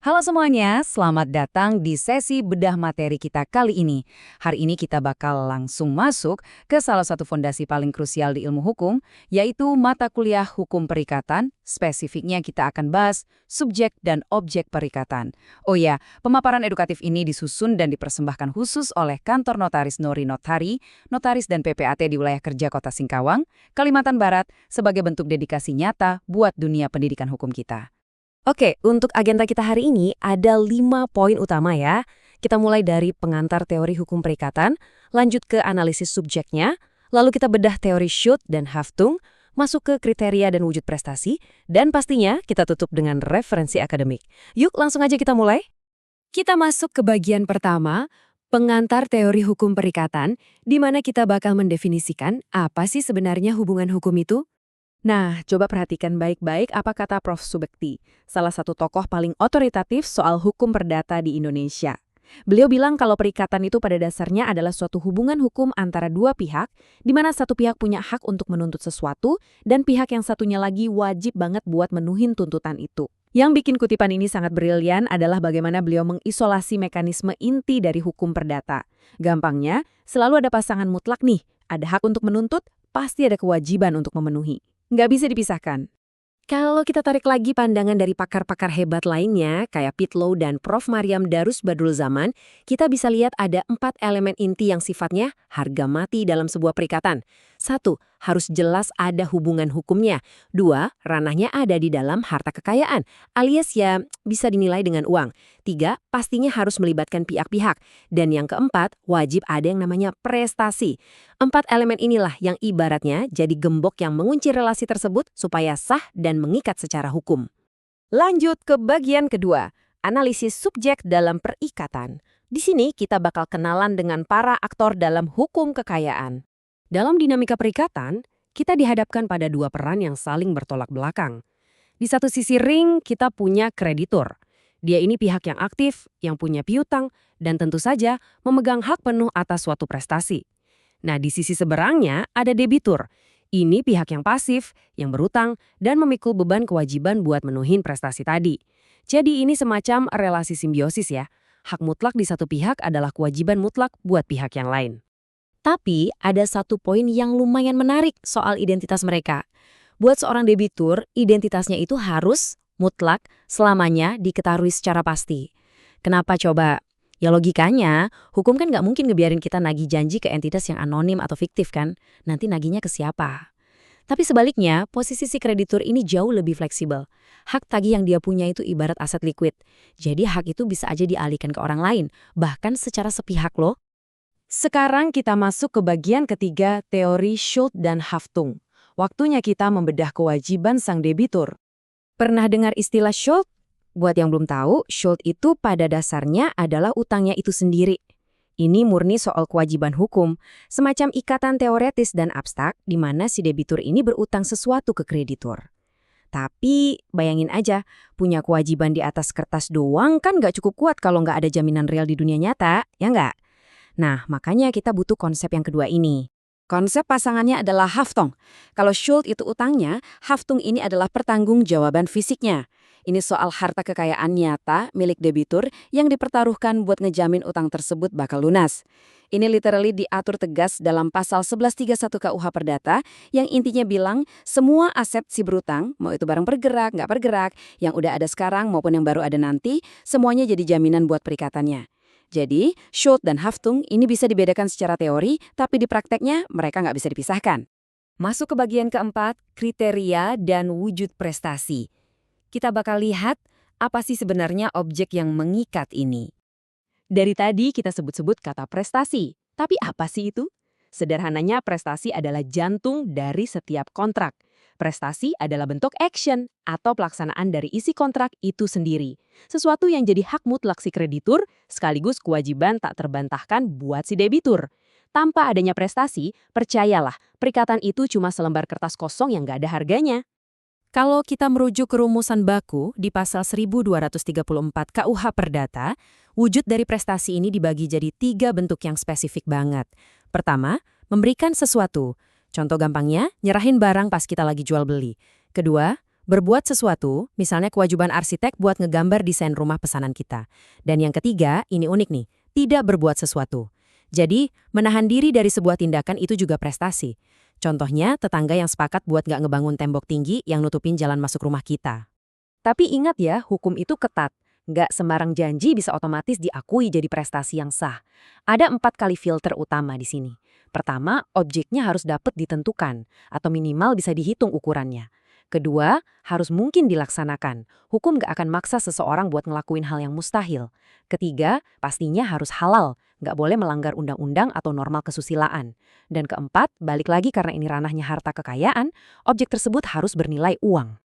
Halo semuanya, selamat datang di sesi bedah materi kita kali ini. Hari ini kita bakal langsung masuk ke salah satu fondasi paling krusial di ilmu hukum, yaitu mata kuliah hukum perikatan. Spesifiknya kita akan bahas subjek dan objek perikatan. Oh ya, pemaparan edukatif ini disusun dan dipersembahkan khusus oleh Kantor Notaris Nori Notari, Notaris dan PPAT di wilayah kerja Kota Singkawang, Kalimantan Barat, sebagai bentuk dedikasi nyata buat dunia pendidikan hukum kita. Oke, untuk agenda kita hari ini ada 5 poin utama ya. Kita mulai dari pengantar teori hukum perikatan, lanjut ke analisis subjeknya, lalu kita bedah teori Schultz dan Haftung, masuk ke kriteria dan wujud prestasi, dan pastinya kita tutup dengan referensi akademik. Yuk langsung aja kita mulai. Kita masuk ke bagian pertama, pengantar teori hukum perikatan, di mana kita bakal mendefinisikan apa sih sebenarnya hubungan hukum itu. Nah, coba perhatikan baik-baik apa kata Prof. Subekti, salah satu tokoh paling otoritatif soal hukum perdata di Indonesia. Beliau bilang kalau perikatan itu pada dasarnya adalah suatu hubungan hukum antara dua pihak, di mana satu pihak punya hak untuk menuntut sesuatu, dan pihak yang satunya lagi wajib banget buat menuhin tuntutan itu. Yang bikin kutipan ini sangat brilian adalah bagaimana beliau mengisolasi mekanisme inti dari hukum perdata. Gampangnya, selalu ada pasangan mutlak nih, ada hak untuk menuntut, pasti ada kewajiban untuk memenuhi. Nggak bisa dipisahkan. Kalau kita tarik lagi pandangan dari pakar-pakar hebat lainnya, kayak Pitlow dan Prof. Maryam Darus Badul Zaman, kita bisa lihat ada 4 elemen inti yang sifatnya harga mati dalam sebuah perikatan. 1. Harus jelas ada hubungan hukumnya. 2. Ranahnya ada di dalam harta kekayaan, alias ya bisa dinilai dengan uang. 3. Pastinya harus melibatkan pihak-pihak. Dan yang keempat, wajib ada yang namanya prestasi. 4 elemen inilah yang ibaratnya jadi gembok yang mengunci relasi tersebut supaya sah dan mengikat secara hukum. Lanjut ke bagian kedua, analisis subjek dalam perikatan. Di sini kita bakal kenalan dengan para aktor dalam hukum kekayaan. Dalam dinamika perikatan, kita dihadapkan pada dua peran yang saling bertolak belakang. Di satu sisi ring, kita punya kreditur. Dia ini pihak yang aktif, yang punya piutang, dan tentu saja memegang hak penuh atas suatu prestasi. Nah, di sisi seberangnya ada debitur. Ini pihak yang pasif, yang berutang, dan memikul beban kewajiban buat menuhin prestasi tadi. Jadi ini semacam relasi simbiosis ya. Hak mutlak di satu pihak adalah kewajiban mutlak buat pihak yang lain. Tapi ada satu poin yang lumayan menarik soal identitas mereka. Buat seorang debitur, identitasnya itu harus mutlak selamanya diketahui secara pasti. Kenapa coba? Ya logikanya, hukum kan nggak mungkin ngebiarin kita nagih janji ke entitas yang anonim atau fiktif kan? Nanti nagihnya ke siapa? Tapi sebaliknya, posisi si kreditur ini jauh lebih fleksibel. Hak tagih yang dia punya itu ibarat aset likuid. Jadi hak itu bisa aja dialihkan ke orang lain, bahkan secara sepihak loh. Sekarang kita masuk ke bagian ketiga teori Schultz dan Haftung. Waktunya kita membedah kewajiban sang debitur. Pernah dengar istilah Schultz? Buat yang belum tahu, Schultz itu pada dasarnya adalah utangnya itu sendiri. Ini murni soal kewajiban hukum, semacam ikatan teoretis dan abstrak di mana si debitur ini berutang sesuatu ke kreditur. Tapi bayangin aja, punya kewajiban di atas kertas doang kan nggak cukup kuat kalau nggak ada jaminan real di dunia nyata, ya nggak? Nah, makanya kita butuh konsep yang kedua ini. Konsep pasangannya adalah Haftung. Kalau Schultz itu utangnya, Haftung ini adalah pertanggungjawaban fisiknya. Ini soal harta kekayaan nyata milik debitur yang dipertaruhkan buat ngejamin utang tersebut bakal lunas. Ini literally diatur tegas dalam pasal 1131 KUH Perdata yang intinya bilang semua aset si berutang, mau itu barang bergerak, nggak bergerak, yang udah ada sekarang maupun yang baru ada nanti, semuanya jadi jaminan buat perikatannya. Jadi, Schultz dan Haftung ini bisa dibedakan secara teori, tapi di prakteknya mereka nggak bisa dipisahkan. Masuk ke bagian keempat, kriteria dan wujud prestasi. Kita bakal lihat apa sih sebenarnya objek yang mengikat ini. Dari tadi kita sebut-sebut kata prestasi, tapi apa sih itu? Sederhananya prestasi adalah jantung dari setiap kontrak. Prestasi adalah bentuk action atau pelaksanaan dari isi kontrak itu sendiri. Sesuatu yang jadi hak mutlak si kreditur sekaligus kewajiban tak terbantahkan buat si debitur. Tanpa adanya prestasi, percayalah, perikatan itu cuma selembar kertas kosong yang nggak ada harganya. Kalau kita merujuk ke rumusan baku di pasal 1234 KUH Perdata, wujud dari prestasi ini dibagi jadi 3 bentuk yang spesifik banget. Pertama, memberikan sesuatu. Contoh gampangnya, nyerahin barang pas kita lagi jual beli. Kedua, Berbuat sesuatu, misalnya kewajiban arsitek buat ngegambar desain rumah pesanan kita. Dan yang ketiga, ini unik nih, tidak berbuat sesuatu. Jadi, menahan diri dari sebuah tindakan itu juga prestasi. Contohnya, tetangga yang sepakat buat nggak ngebangun tembok tinggi yang nutupin jalan masuk rumah kita. Tapi ingat ya, hukum itu ketat. Nggak sembarang janji bisa otomatis diakui jadi prestasi yang sah. Ada 4 kali filter utama di sini. Pertama, objeknya harus dapat ditentukan, atau minimal bisa dihitung ukurannya. Kedua, harus mungkin dilaksanakan. Hukum nggak akan maksa seseorang buat ngelakuin hal yang mustahil. Ketiga, pastinya harus halal, nggak boleh melanggar undang-undang atau normal kesusilaan. Dan keempat, balik lagi karena ini ranahnya harta kekayaan, objek tersebut harus bernilai uang.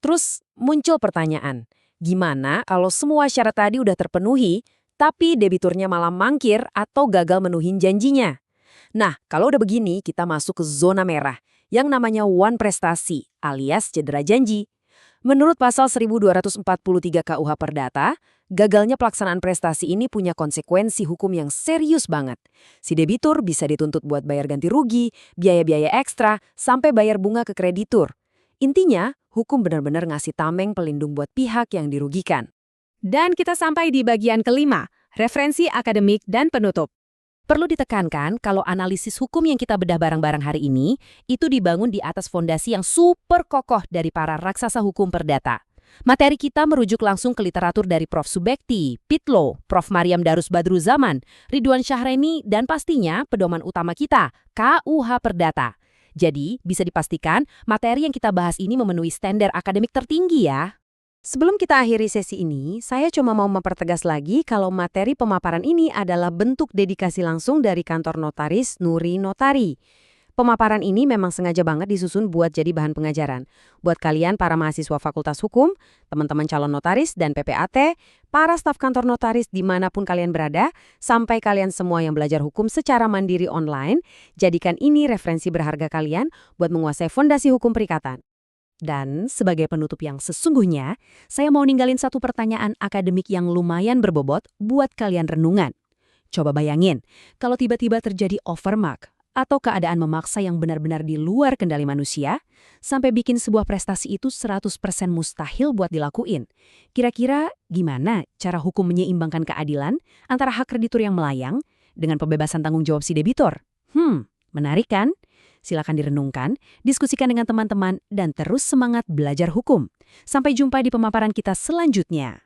Terus muncul pertanyaan, gimana kalau semua syarat tadi udah terpenuhi, tapi debiturnya malah mangkir atau gagal menuhin janjinya? Nah, kalau udah begini, kita masuk ke zona merah, yang namanya one prestasi, alias cedera janji. Menurut pasal 1243 KUH Perdata, gagalnya pelaksanaan prestasi ini punya konsekuensi hukum yang serius banget. Si debitur bisa dituntut buat bayar ganti rugi, biaya-biaya ekstra, sampai bayar bunga ke kreditur. Intinya, hukum benar-benar ngasih tameng pelindung buat pihak yang dirugikan. Dan kita sampai di bagian kelima, referensi akademik dan penutup. Perlu ditekankan kalau analisis hukum yang kita bedah bareng-bareng hari ini, itu dibangun di atas fondasi yang super kokoh dari para raksasa hukum perdata. Materi kita merujuk langsung ke literatur dari Prof. Subekti, Pitlo, Prof. Maryam Darus Badruzaman, Ridwan Syahreni, dan pastinya pedoman utama kita, KUH Perdata. Jadi, bisa dipastikan materi yang kita bahas ini memenuhi standar akademik tertinggi ya. Sebelum kita akhiri sesi ini, saya cuma mau mempertegas lagi kalau materi pemaparan ini adalah bentuk dedikasi langsung dari kantor notaris Nuri Notari. Pemaparan ini memang sengaja banget disusun buat jadi bahan pengajaran. Buat kalian para mahasiswa Fakultas Hukum, teman-teman calon notaris dan PPAT, para staf kantor notaris dimanapun kalian berada, sampai kalian semua yang belajar hukum secara mandiri online, jadikan ini referensi berharga kalian buat menguasai fondasi hukum perikatan. Dan sebagai penutup yang sesungguhnya, saya mau ninggalin satu pertanyaan akademik yang lumayan berbobot buat kalian renungan. Coba bayangin, kalau tiba-tiba terjadi overmark atau keadaan memaksa yang benar-benar di luar kendali manusia, sampai bikin sebuah prestasi itu 100% mustahil buat dilakuin. Kira-kira gimana cara hukum menyeimbangkan keadilan antara hak kreditur yang melayang dengan pembebasan tanggung jawab si debitor? Menarik kan? Silakan direnungkan, diskusikan dengan teman-teman, dan terus semangat belajar hukum. Sampai jumpa di pemaparan kita selanjutnya.